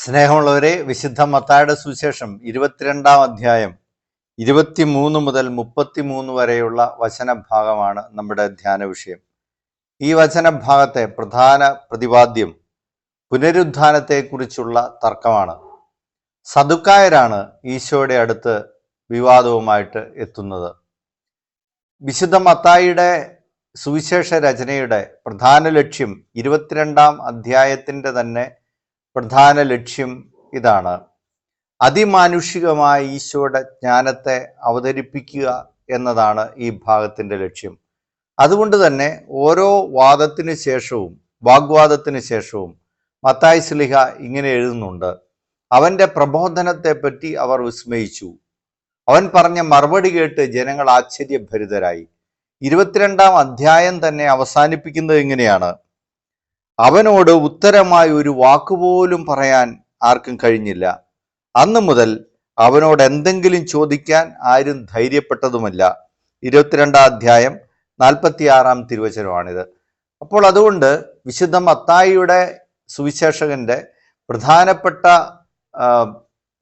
സ്നേഹമുള്ളവരെ, വിശുദ്ധ മത്തായിയുടെ സുവിശേഷം 22-ാം അധ്യായം 23 മുതൽ 33 വരെയുള്ള വചനഭാഗമാണ് നമ്മുടെ ധ്യാന വിഷയം. ഈ വചനഭാഗത്തെ പ്രധാന പ്രതിപാദ്യം പുനരുത്ഥാനത്തെക്കുറിച്ചുള്ള തർക്കമാണ്. സദുക്കായരാണ് ഈശോയുടെ അടുത്ത് വിവാദവുമായിട്ട് എത്തുന്നത്. വിശുദ്ധ മത്തായിയുടെ സുവിശേഷ രചനയുടെ പ്രധാന ലക്ഷ്യം 22-ാം അധ്യായത്തിൻ്റെ തന്നെ പ്രധാന ലക്ഷ്യം ഇതാണ്: അതിമാനുഷികമായ ഈശോയുടെ ജ്ഞാനത്തെ അവതരിപ്പിക്കുക എന്നതാണ് ഈ ഭാഗത്തിൻ്റെ ലക്ഷ്യം. അതുകൊണ്ട് തന്നെ ഓരോ വാഗ്വാദത്തിന് ശേഷവും മത്തായി ശ്ലീഹ ഇങ്ങനെ എഴുതുന്നുണ്ട്: അവൻ്റെ പ്രബോധനത്തെപ്പറ്റി അവർ വിസ്മയിച്ചു. അവൻ പറഞ്ഞ മറുപടി കേട്ട് ജനങ്ങൾ ആശ്ചര്യഭരിതരായി. 22-ാം അധ്യായം തന്നെ അവസാനിപ്പിക്കുന്നത് ഇങ്ങനെയാണ്: അവനോട് ഉത്തരമായി ഒരു വാക്കുപോലും പറയാൻ ആർക്കും കഴിഞ്ഞില്ല. അന്നു മുതൽ അവനോട് എന്തെങ്കിലും ചോദിക്കാൻ ആരും ധൈര്യപ്പെട്ടതുമില്ല. 22-ാം അധ്യായം 46-ാം തിരുവചനമാണിത്. അപ്പോൾ അതുകൊണ്ട് വിശുദ്ധ മത്തായിയുടെ സുവിശേഷകന്റെ പ്രധാനപ്പെട്ട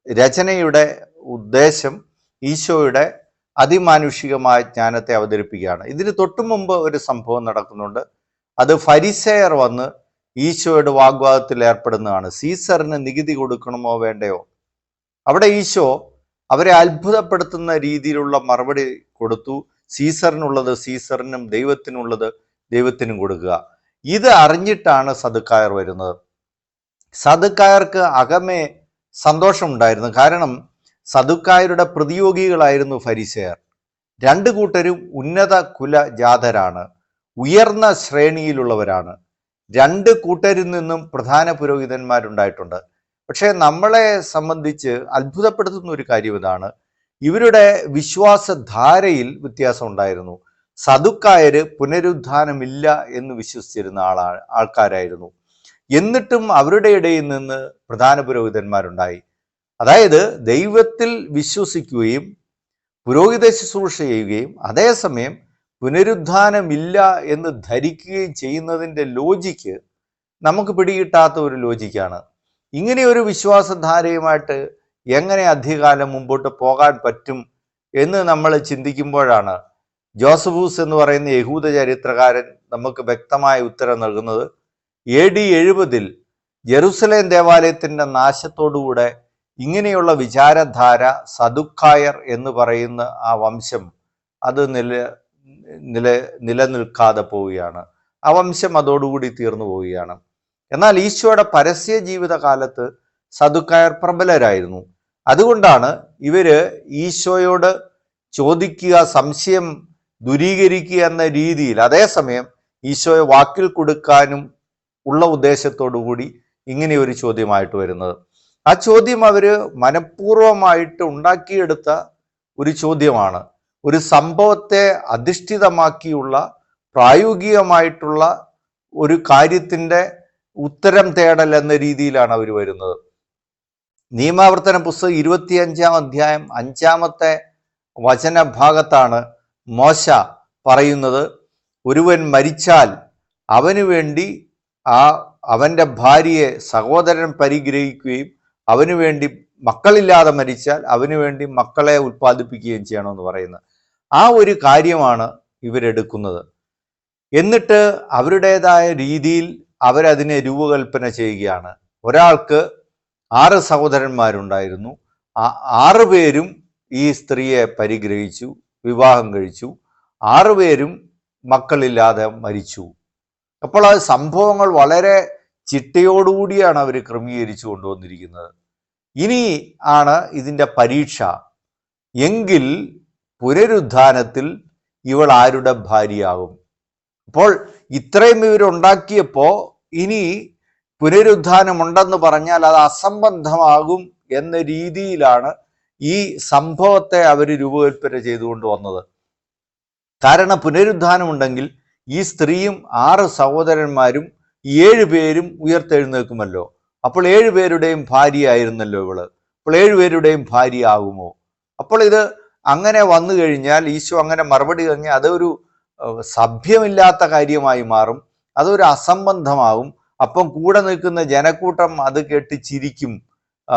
രചനയുടെ ഉദ്ദേശം ഈശോയുടെ അതിമാനുഷികമായ ജ്ഞാനത്തെ അവതരിപ്പിക്കുകയാണ്. ഇതിന് തൊട്ടു മുമ്പ് ഒരു സംഭവം നടക്കുന്നുണ്ട്. അത് ഫരിസേയർ വന്ന് ഈശോയുടെ വാഗ്വാദത്തിൽ ഏർപ്പെടുന്നതാണ്. സീസറിന് നികുതി കൊടുക്കണമോ വേണ്ടയോ? അവിടെ ഈശോ അവരെ അത്ഭുതപ്പെടുത്തുന്ന രീതിയിലുള്ള മറുപടി കൊടുത്തു. സീസറിനുള്ളത് സീസറിനും ദൈവത്തിനുള്ളത് ദൈവത്തിനും കൊടുക്കുക. ഇത് അറിഞ്ഞിട്ടാണ് സദുക്കായർ വരുന്നത്. സദുക്കായർക്ക് അകമേ സന്തോഷമുണ്ടായിരുന്നു. കാരണം സദുക്കായരുടെ പ്രതിയോഗികളായിരുന്നു ഫരിസേയർ. രണ്ടു കൂട്ടരും ഉന്നത കുലജാതരാണ്, ഉയർന്ന ശ്രേണിയിലുള്ളവരാണ്. രണ്ട് കൂട്ടരിൽ നിന്നും പ്രധാന പുരോഹിതന്മാരുണ്ടായിട്ടുണ്ട്. പക്ഷേ നമ്മളെ സംബന്ധിച്ച് അത്ഭുതപ്പെടുത്തുന്ന ഒരു കാര്യം ഇതാണ്: ഇവരുടെ വിശ്വാസധാരയിൽ വ്യത്യാസം ഉണ്ടായിരുന്നു. സദുക്കായര് പുനരുത്ഥാനമില്ല എന്ന് വിശ്വസിച്ചിരുന്ന ആൾക്കാരായിരുന്നു. എന്നിട്ടും അവരുടെ ഇടയിൽ നിന്ന് പ്രധാന പുരോഹിതന്മാരുണ്ടായി. അതായത് ദൈവത്തിൽ വിശ്വസിക്കുകയും പുരോഹിത ശുശ്രൂഷ ചെയ്യുകയും അതേസമയം പുനരുത്ഥാനമില്ല എന്ന് ധരിക്കുകയും ചെയ്യുന്നതിൻ്റെ ലോജിക്ക് നമുക്ക് പിടികിട്ടാത്ത ഒരു ലോജിക്കാണ്. ഇങ്ങനെ ഒരു വിശ്വാസധാരയുമായിട്ട് എങ്ങനെ അധികകാലം മുമ്പോട്ട് പോകാൻ പറ്റും എന്ന് നമ്മൾ ചിന്തിക്കുമ്പോഴാണ് ജോസഫൂസ് എന്ന് പറയുന്ന യഹൂദ ചരിത്രകാരൻ നമുക്ക് വ്യക്തമായ ഉത്തരം നൽകുന്നത്. AD 70 ജെറുസലേം ദേവാലയത്തിൻ്റെ നാശത്തോടുകൂടെ ഇങ്ങനെയുള്ള വിചാരധാര, സദുക്കായർ എന്ന് പറയുന്ന ആ വംശം അത് നിലനിൽക്കാതെ പോവുകയാണ്. ആ വംശം അതോടുകൂടി തീർന്നു പോവുകയാണ്. എന്നാൽ ഈശോയുടെ പരസ്യ ജീവിതകാലത്ത് സദുക്കായർ പ്രബലരായിരുന്നു. അതുകൊണ്ടാണ് ഇവര് ഈശോയോട് ചോദിക്കുക, സംശയം ദൂരീകരിക്കുക എന്ന രീതിയിൽ അതേസമയം ഈശോയെ വാക്കിൽ കൊടുക്കാനും ഉള്ള ഉദ്ദേശത്തോടു കൂടി ഇങ്ങനെ ഒരു ചോദ്യമായിട്ട് വരുന്നത്. ആ ചോദ്യം അവര് മനഃപൂർവമായിട്ട് ഉണ്ടാക്കിയെടുത്ത ഒരു ചോദ്യമാണ്. ഒരു സംഭവത്തെ അധിഷ്ഠിതമാക്കിയുള്ള പ്രായോഗികമായിട്ടുള്ള ഒരു കാര്യത്തിൻ്റെ ഉത്തരം തേടൽ എന്ന രീതിയിലാണ് അവർ വരുന്നത്. നിയമാവർത്തന പുസ്തകം 25-ാം അധ്യായം 5-ാമത്തെ വചനഭാഗത്താണ് മോശ പറയുന്നത്: ഒരുവൻ മരിച്ചാൽ അവന് വേണ്ടി അവൻ്റെ ഭാര്യയെ സഹോദരൻ പരിഗ്രഹിക്കുകയും അവന് വേണ്ടി മക്കളില്ലാതെ മരിച്ചാൽ അവന് വേണ്ടി മക്കളെ ഉൽപ്പാദിപ്പിക്കുകയും ചെയ്യണമെന്ന് പറയുന്നത്. ആ ഒരു കാര്യമാണ് ഇവരെടുക്കുന്നത്. എന്നിട്ട് അവരുടേതായ രീതിയിൽ അവരതിനെ രൂപകൽപ്പന ചെയ്യുകയാണ്. ഒരാൾക്ക് 6 സഹോദരന്മാരുണ്ടായിരുന്നു. 6 പേരും ഈ സ്ത്രീയെ പരിഗ്രഹിച്ചു, വിവാഹം കഴിച്ചു. 6 പേരും മക്കളില്ലാതെ മരിച്ചു. അപ്പോൾ ആ സംഭവങ്ങൾ വളരെ ചിട്ടയോടുകൂടിയാണ് അവർ ക്രമീകരിച്ചു കൊണ്ടുവന്നിരിക്കുന്നത്. ഇനി ആണ് ഇതിൻ്റെ പരീക്ഷ. എങ്കിൽ പുനരുത്ഥാനത്തിൽ ഇവൾ ആരുടെ ഭാര്യയാകും? അപ്പോൾ ഇത്രയും ഇവരുണ്ടാക്കിയപ്പോൾ ഇനി പുനരുത്ഥാനമുണ്ടെന്ന് പറഞ്ഞാൽ അത് അസംബന്ധമാകും എന്ന രീതിയിലാണ് ഈ സംഭവത്തെ അവർ രൂപകൽപ്പന ചെയ്തുകൊണ്ട് വന്നത്. കാരണം പുനരുത്ഥാനമുണ്ടെങ്കിൽ ഈ സ്ത്രീയും 6 സഹോദരന്മാരും 7 പേരും ഉയർത്തെഴുന്നേൽക്കുമല്ലോ. അപ്പോൾ 7 പേരുടെയും ഭാര്യയായിരുന്നല്ലോ ഇവള്. അപ്പോൾ 7 പേരുടെയും ഭാര്യ ആകുമോ? അപ്പോൾ ഇത് അങ്ങനെ വന്നു കഴിഞ്ഞാൽ, ഈശോ അങ്ങനെ മറുപടി കഴിഞ്ഞാൽ അതൊരു സഭ്യമില്ലാത്ത കാര്യമായി മാറും, അതൊരു അസംബന്ധമാകും. അപ്പം കൂടെ നിൽക്കുന്ന ജനക്കൂട്ടം അത് കേട്ട് ചിരിക്കും. ആ,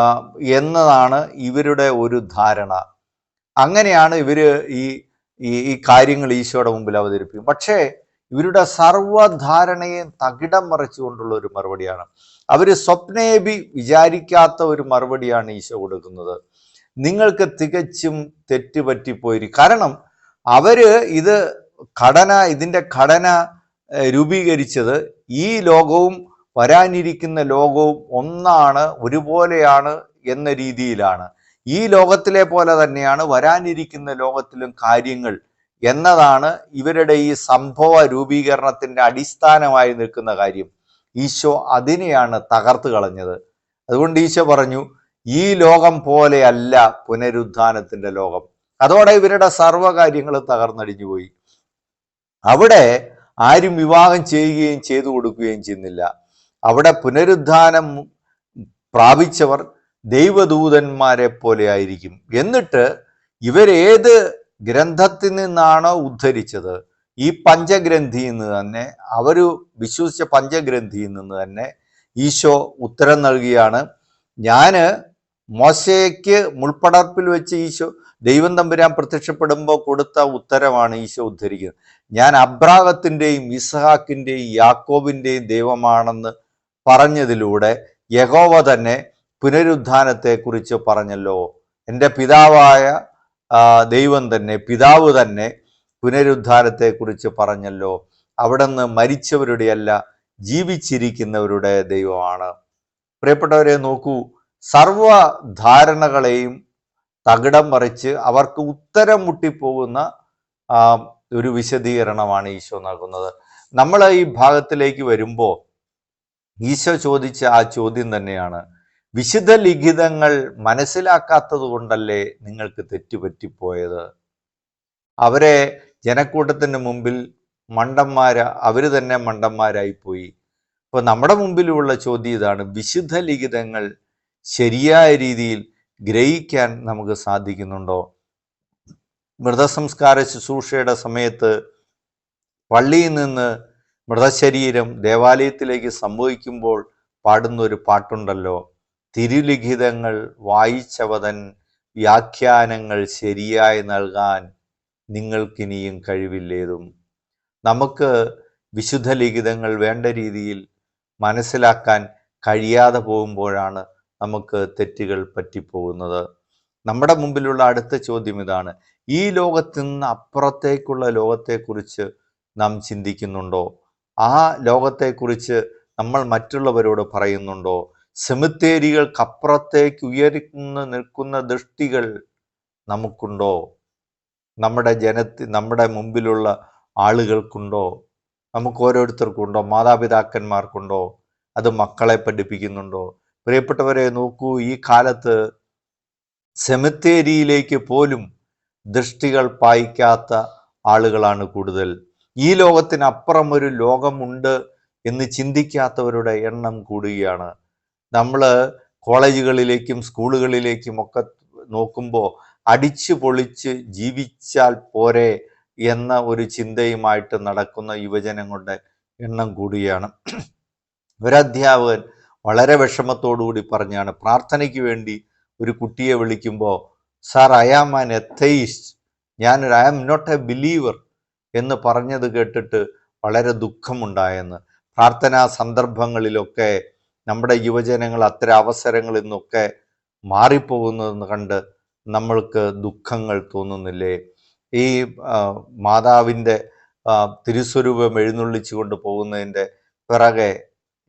എന്നതാണ് ഇവരുടെ ഒരു ധാരണ. അങ്ങനെയാണ് ഇവര് ഈ ഈ ഈ കാര്യങ്ങൾ ഈശോയുടെ മുമ്പിൽ അവതരിപ്പിക്കും. പക്ഷേ ഇവരുടെ സർവ്വധാരണയെ തകിടം മറിച്ചുകൊണ്ടുള്ള ഒരു മറുപടിയാണ്. അവര് സ്വപ്നേബി വിചാരിക്കാത്ത ഒരു മറുപടിയാണ് ഈശോ കൊടുക്കുന്നത്. നിങ്ങൾക്ക് തികച്ചും തെറ്റുപറ്റിപ്പോയിരിക്കും. കാരണം അവര് ഇതിന്റെ ഘടന രൂപീകരിച്ചത് ഈ ലോകവും വരാനിരിക്കുന്ന ലോകവും ഒന്നാണ്, ഒരുപോലെയാണ് എന്ന രീതിയിലാണ്. ഈ ലോകത്തിലെ പോലെ തന്നെയാണ് വരാനിരിക്കുന്ന ലോകത്തിലും കാര്യങ്ങൾ എന്നതാണ് ഇവരുടെ ഈ സംഭവ രൂപീകരണത്തിന്റെ അടിസ്ഥാനമായി നിൽക്കുന്ന കാര്യം. ഈശോ അതിനെയാണ് തകർത്ത് കളഞ്ഞത്. അതുകൊണ്ട് ഈശോ പറഞ്ഞു, ഈ ലോകം പോലെയല്ല പുനരുത്ഥാനത്തിന്റെ ലോകം. അതോടെ ഇവരുടെ സർവ്വകാര്യങ്ങളും തകർന്നടിഞ്ഞു പോയി. അവിടെ ആരും വിവാഹം ചെയ്യുകയും ചെയ്തു കൊടുക്കുകയും ചെയ്യുന്നില്ല. അവിടെ പുനരുത്ഥാനം പ്രാപിച്ചവർ ദൈവദൂതന്മാരെ പോലെ ആയിരിക്കും. എന്നിട്ട് ഇവരേത് ഗ്രന്ഥത്തിൽ നിന്നാണോ ഉദ്ധരിച്ചത്, ഈ പഞ്ചഗ്രന്ഥിയിൽ നിന്ന് തന്നെ, അവര് വിശ്വസിച്ച പഞ്ചഗ്രന്ഥിയിൽ നിന്ന് തന്നെ ഈശോ ഉത്തരം നൽകിയാണ്. ഞാന് മോശയ്ക്ക് മുൾപ്പടർപ്പിൽ വെച്ച് ഈശോ ദൈവം തമ്പുരാൻ പ്രത്യക്ഷപ്പെടുമ്പോൾ കൊടുത്ത ഉത്തരമാണ് ഈശോ ഉദ്ധരിക്കുന്നത്. ഞാൻ അബ്രാഹത്തിൻ്റെയും ഇസ്ഹാക്കിൻ്റെയും യാക്കോബിൻ്റെയും ദൈവമാണെന്ന് പറഞ്ഞതിലൂടെ യഹോവ തന്നെ പുനരുത്ഥാനത്തെക്കുറിച്ച് പറഞ്ഞല്ലോ. എൻ്റെ പിതാവായ ദൈവം തന്നെ, പിതാവ് തന്നെ പുനരുദ്ധാനത്തെക്കുറിച്ച് പറഞ്ഞല്ലോ. അവിടുന്ന് മരിച്ചവരുടെയല്ല, ജീവിച്ചിരിക്കുന്നവരുടെ ദൈവമാണ്. പ്രിയപ്പെട്ടവരെ നോക്കൂ, സർവധാരണകളെയും തകിടം മറിച്ച് അവർക്ക് ഉത്തരം മുട്ടിപ്പോകുന്ന ഒരു വിശദീകരണമാണ് ഈശോ നൽകുന്നത്. നമ്മൾ ഈ ഭാഗത്തിലേക്ക് വരുമ്പോൾ ഈശോ ചോദിച്ച ആ ചോദ്യം തന്നെയാണ്, വിശുദ്ധ ലിഖിതങ്ങൾ മനസ്സിലാക്കാത്തത് കൊണ്ടല്ലേ നിങ്ങൾക്ക് തെറ്റുപറ്റിപ്പോയത്? അവരെ ജനക്കൂട്ടത്തിന് മുമ്പിൽ അവര് തന്നെ മണ്ടന്മാരായിപ്പോയി. അപ്പോൾ നമ്മുടെ മുമ്പിലുള്ള ചോദ്യം ഇതാണ്, വിശുദ്ധ ലിഖിതങ്ങൾ ശരിയായ രീതിയിൽ ഗ്രഹിക്കാൻ നമുക്ക് സാധിക്കുന്നുണ്ടോ? മൃതസംസ്കാര ശുശ്രൂഷയുടെ സമയത്ത് പള്ളിയിൽ നിന്ന് മൃതശരീരം ദേവാലയത്തിലേക്ക് സംഭവിക്കുമ്പോൾ പാടുന്ന ഒരു പാട്ടുണ്ടല്ലോ, തിരുലിഖിതങ്ങൾ വായിച്ചവതൻ വ്യാഖ്യാനങ്ങൾ ശരിയായി നൽകാൻ നിങ്ങൾക്കിനിയും കഴിവില്ലേതും. നമുക്ക് വിശുദ്ധ ലിഖിതങ്ങൾ വേണ്ട രീതിയിൽ മനസ്സിലാക്കാൻ കഴിയാതെ പോകുമ്പോഴാണ് നമുക്ക് തെറ്റുകൾ പറ്റിപ്പോകുന്നത്. നമ്മുടെ മുമ്പിലുള്ള അടുത്ത ചോദ്യം ഇതാണ്, ഈ ലോകത്തിൽ നിന്ന് അപ്പുറത്തേക്കുള്ള ലോകത്തെക്കുറിച്ച് നാം ചിന്തിക്കുന്നുണ്ടോ? ആ ലോകത്തെക്കുറിച്ച് നമ്മൾ മറ്റുള്ളവരോട് പറയുന്നുണ്ടോ? സെമിത്തേരികൾക്കപ്പുറത്തേക്ക് നിൽക്കുന്ന ദൃഷ്ടികൾ നമുക്കുണ്ടോ? നമ്മുടെ മുമ്പിലുള്ള ആളുകൾക്കുണ്ടോ? നമുക്ക് ഓരോരുത്തർക്കുണ്ടോ? മാതാപിതാക്കന്മാർക്കുണ്ടോ? അത് മക്കളെ പഠിപ്പിക്കുന്നുണ്ടോ? പ്രിയപ്പെട്ടവരെ നോക്കൂ, ഈ കാലത്ത് സെമിത്തേരിയിലേക്ക് പോലും ദൃഷ്ടികൾ പായിക്കാത്ത ആളുകളാണ് കൂടുതൽ. ഈ ലോകത്തിനപ്പുറം ഒരു ലോകമുണ്ട് എന്ന് ചിന്തിക്കാത്തവരുടെ എണ്ണം കൂടുകയാണ്. നമ്മൾ കോളേജുകളിലേക്കും സ്കൂളുകളിലേക്കും ഒക്കെ നോക്കുമ്പോൾ അടിച്ചു പൊളിച്ച് ജീവിച്ചാൽ പോരെ എന്ന ഒരു ചിന്തയുമായിട്ട് നടക്കുന്ന യുവജനങ്ങളുടെ എണ്ണം കൂടുകയാണ്. ഒരധ്യാപകൻ വളരെ വിഷമത്തോടുകൂടി പറഞ്ഞാണ്, പ്രാർത്ഥനയ്ക്ക് വേണ്ടി ഒരു കുട്ടിയെ വിളിക്കുമ്പോൾ, sir I am an atheist, I am not a believer എന്ന് പറഞ്ഞത് കേട്ടിട്ട് വളരെ ദുഃഖമുണ്ടായെന്ന്. പ്രാർത്ഥനാ സന്ദർഭങ്ങളിലൊക്കെ നമ്മുടെ യുവജനങ്ങൾ അത്തരം അവസരങ്ങളിൽ നിന്നൊക്കെ മാറിപ്പോകുന്നതെന്ന് കണ്ട് നമ്മൾക്ക് ദുഃഖങ്ങൾ തോന്നുന്നില്ലേ? ഈ മാതാവിൻ്റെ തിരുസ്വരൂപം എഴുന്നള്ളിച്ചു കൊണ്ട് പോകുന്നതിൻ്റെ പിറകെ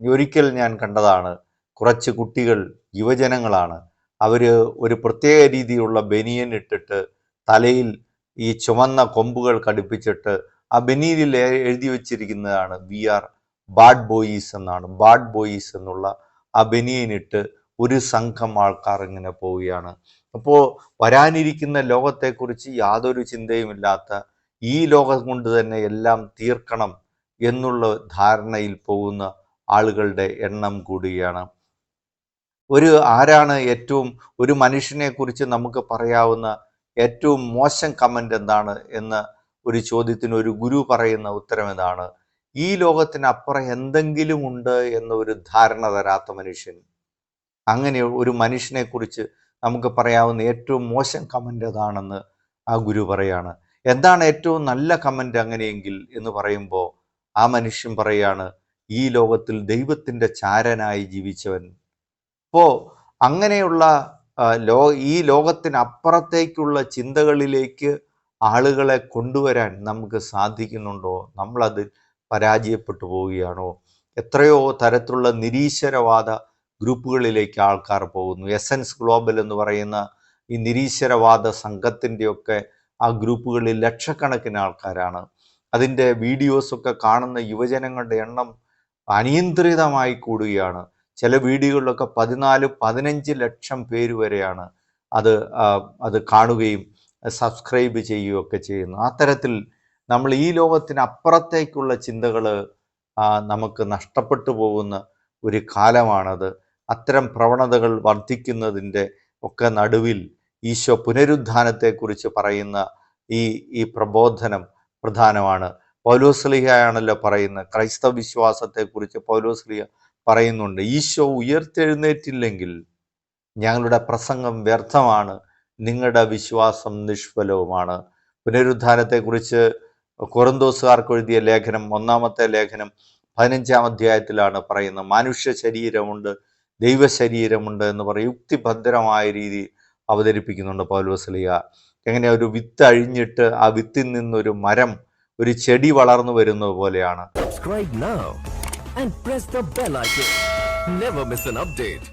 ഒരിക്കൽ ഞാൻ കണ്ടതാണ്, കുറച്ച് കുട്ടികൾ, യുവജനങ്ങളാണ്, അവർ ഒരു പ്രത്യേക രീതിയിലുള്ള ബനിയൻ ഇട്ടിട്ട് തലയിൽ ഈ ചുമന്ന കൊമ്പുകൾ ഘടിപ്പിച്ചിട്ട് ആ ബനിയനിൽ എഴുതി വച്ചിരിക്കുന്നതാണ് വി ആർ ബാഡ് ബോയ്സ് എന്നാണ്. ബാഡ് ബോയ്സ് എന്നുള്ള ആ ബനിയനിട്ട് ഒരു സംഘം ആൾക്കാർ ഇങ്ങനെ പോവുകയാണ്. അപ്പോൾ വരാനിരിക്കുന്ന ലോകത്തെക്കുറിച്ച് യാതൊരു ചിന്തയുമില്ലാത്ത, ഈ ലോകം കൊണ്ട് തന്നെ എല്ലാം തീർക്കണം എന്നുള്ള ധാരണയിൽ പോകുന്ന ആളുകളുടെ എണ്ണം കൂടുകയാണ്. ആരാണ് ഒരു മനുഷ്യനെ കുറിച്ച് നമുക്ക് പറയാവുന്ന ഏറ്റവും മോശം കമന്റ് എന്താണ് എന്ന ഒരു ചോദ്യത്തിന് ഒരു ഗുരു പറയുന്ന ഉത്തരം ഇതാണ്, ഈ ലോകത്തിനപ്പുറം എന്തെങ്കിലും ഉണ്ട് എന്ന ഒരു ധാരണ തരാത്ത മനുഷ്യൻ. അങ്ങനെ ഒരു മനുഷ്യനെക്കുറിച്ച് നമുക്ക് പറയാവുന്ന ഏറ്റവും മോശം കമൻ്റ് അതാണെന്ന് ആ ഗുരു പറയാണ്. എന്താണ് ഏറ്റവും നല്ല കമൻ്റ് അങ്ങനെയെങ്കിൽ എന്ന് പറയുമ്പോൾ ആ മനുഷ്യൻ പറയാണ്, ഈ ലോകത്തിൽ ദൈവത്തിൻ്റെ ചാരനായി ജീവിച്ചവൻ. അപ്പോൾ അങ്ങനെയുള്ള ഈ ലോകത്തിനപ്പുറത്തേക്കുള്ള ചിന്തകളിലേക്ക് ആളുകളെ കൊണ്ടുവരാൻ നമുക്ക് സാധിക്കുന്നുണ്ടോ? നമ്മളത് പരാജയപ്പെട്ടു പോവുകയാണോ? എത്രയോ തരത്തിലുള്ള നിരീശ്വരവാദ ഗ്രൂപ്പുകളിലേക്ക് ആൾക്കാർ പോകുന്നു. എസൻസ് ഗ്ലോബൽ എന്ന് പറയുന്ന ഈ നിരീശ്വരവാദ സംഘത്തിൻ്റെയൊക്കെ ആ ഗ്രൂപ്പുകളിൽ ലക്ഷക്കണക്കിന് ആൾക്കാരാണ്. അതിൻ്റെ വീഡിയോസൊക്കെ കാണുന്ന യുവജനങ്ങളുടെ എണ്ണം അനിയന്ത്രിതമായി കൂടുകയാണ്. ചില വീഡിയോകളിലൊക്കെ 14-15 ലക്ഷം പേര് വരെയാണ് അത് കാണുകയും സബ്സ്ക്രൈബ് ചെയ്യുകയൊക്കെ ചെയ്യുന്നു. അത്തരത്തിൽ നമ്മൾ ഈ ലോകത്തിനപ്പുറത്തേക്കുള്ള ചിന്തകൾ നമുക്ക് നഷ്ടപ്പെട്ടു പോകുന്ന ഒരു കാലമാണത്. അത്തരം പ്രവണതകൾ വർദ്ധിക്കുന്നതിൻ്റെ ഒക്കെ നടുവിൽ ഈശോ പുനരുദ്ധാനത്തെക്കുറിച്ച് പറയുന്ന ഈ പ്രബോധനം പ്രധാനമാണ്. പൗലോസ്ലീഹയാണല്ലോ പറയുന്നത്. ക്രൈസ്തവ വിശ്വാസത്തെക്കുറിച്ച് പൗലോസ്ലീഹ പറയുന്നുണ്ട്, ഈശോ ഉയർത്തെഴുന്നേറ്റില്ലെങ്കിൽ ഞങ്ങളുടെ പ്രസംഗം വ്യർത്ഥമാണ്, നിങ്ങളുടെ വിശ്വാസം നിഷ്ഫലവുമാണ്. പുനരുദ്ധാനത്തെക്കുറിച്ച് കൊറിന്തോസുകാർക്ക് എഴുതിയ ലേഖനം 1-ാമത്തെ ലേഖനം 15-ാം അധ്യായത്തിലാണ് പറയുന്നത്. മനുഷ്യ ശരീരമുണ്ട്, ദൈവശരീരമുണ്ട് എന്ന് പറയും യുക്തിഭദ്രമായ രീതി അവതരിപ്പിക്കുന്നുണ്ട് പൗലോസ്ലീഹ. എങ്ങനെ ഒരു വിത്ത് അഴിഞ്ഞിട്ട് ആ വിത്തിൽ നിന്നൊരു മരം, ഒരു ചെടി വളർന്നു വരുന്നത് പോലെയാണ്. Subscribe now and press the bell icon. Never miss an update.